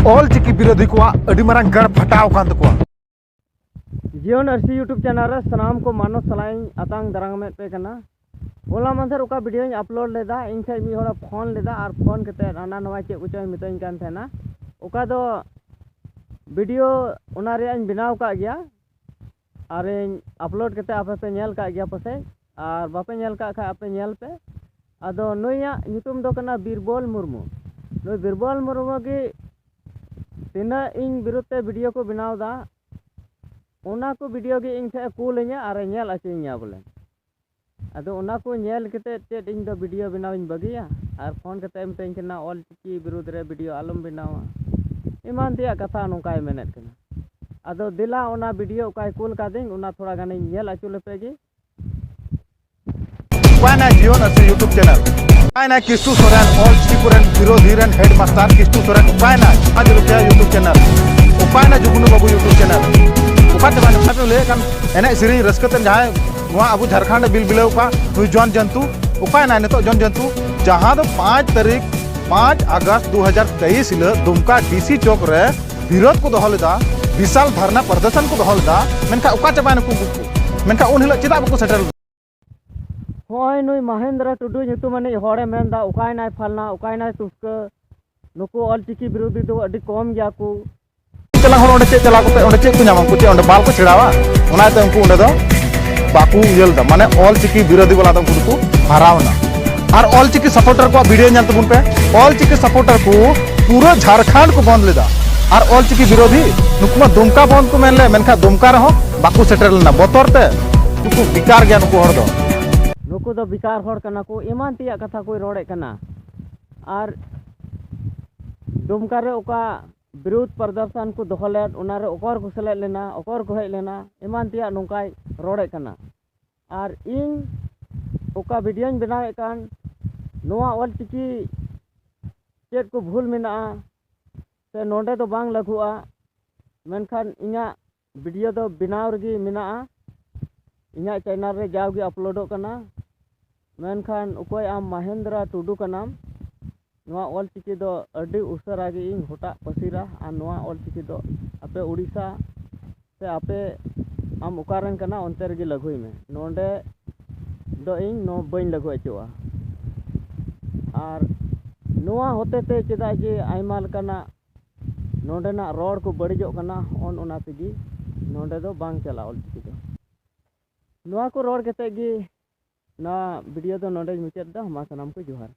All चिकी विरोधी को अड़ी मारंग गड़ फटाव कान तको जीवन आरसी यूट्यूब चैनल रे सनाम को मानो सलाई अतांग दरांग में पे कना ओला मंथर उका वीडियो अपलोड लेदा इन थे मी होरा फोन लेदा और फोन कते आना नवा चे उचय मितन कान थेना उका दो वीडियो उना रे इन बनाव का गया और अपलोड कते आपे पे नेल का गया पसे और बापे नेल का खा आपे नेल पे अदो नोया नितुम दो कना बीरबल मुर्मू नो बीरबल मुर्मू की तीना इन विरुद्ध वीडियो को बनाव दा ओना को वीडियो के इन थे कूलኛ और नेल अचेኛ बोले अदो ओना को नेल कते चेत इन दो वीडियो बनाव इन बगिया और फोन कते मतेñ कना ऑल चिकी विरुद्ध रे वीडियो आलम बनावा इमान दिया कथा नोकाय मेनेत कना अदो दिला ओना वीडियो उकाय कूल का दें ओना थोड़ा गाने नेल अचु लेपेगी वाना जीवन आरसी यूट्यूब चैनल वाना किस्तु सोरेन ऑल चिकी पुरन विरोधी रन हेड मास्टर किस्तु सोरेन वाना आज रुपया यूट्यूब चैनल वाना जुगुनु बाबू यूट्यूब चैनल उपात माने सापे ले कान एने सिरी रस्कतन जहां नोआ अबु झारखंड बिल बिलेव का हुई जॉन जंतु उपायना नितो जॉन जंतु जहां दो 5 तारीख 5 अगस्त 2023 हिल दुमका डीसी चौक रे विरोध को दोहलेदा विशाल धरना प्रदर्शन को दोहलेदा मेनका उका चबान को मेनका उन हिल चिदा बको सेटल होय नुई महेंद्र टुडू नितु माने होड़े मेनदा उकाय नाय फलना उकाय नाय तुस्क नुको ऑल चिकी विरोधी दो अडी कम गया को चला होड़ ओंडे चला को ओंडे चेक को नाम को ओंडे बाल को छिड़ावा ओनाते उनको ओंडे दो बाकू येल दा माने ऑल चिकी विरोधी वाला तो को हरावना और ऑल चिकी सपोर्टर को वीडियो नेल तबुन पे ऑल चिकी सपोर्टर को पूरा झारखंड को बंद लेदा और ऑल चिकी विरोधी नुकुमा दुमका बंद को मेनले मेनखा दुमका रहो बाकू सेटल ना बतोर ते नुकु बिकार गया नुकु हर दो नुकु दो बिकार हर कना को ईमान तिया कथा कोई रोड़े कना और दुमका रे ओका विरोध प्रदर्शन को दोहलेट उनारे ओकर को सेलेट लेना ओकर को हेज लेना ईमान तिया नोंकाय रोड़े कना और इन ओका वीडियो बनावे कान नोआ ऑल चिकी चेत को भूल मेना से नोंडे तो बांग लगुआ मेनखान इना वीडियो तो बनाव रगी मेना इना चैनल रे जावगी अपलोडो कना मेनखान उकोय आम महेंद्र टुडू कनाम नोआ ऑल चिकी दो अडी उसरा गे इन होटा पसीरा आ नोआ ऑल चिकी दो आपे उड़ीसा से आपे आम उकारन कना अंतर गे लगुई में नोंडे दो इन नो बइन लगु अचुआ और नोआ होते ते चेदा जे आइमा लकना नोंडेना रोड को बड़िजो कना ऑन ओना तेगी नोंडे दो बांग चला ऑल चिकी दो नोआ को रोड कते गे ना वीडियो दो नोंडे मुचाद दा हमा सनाम को जोहार।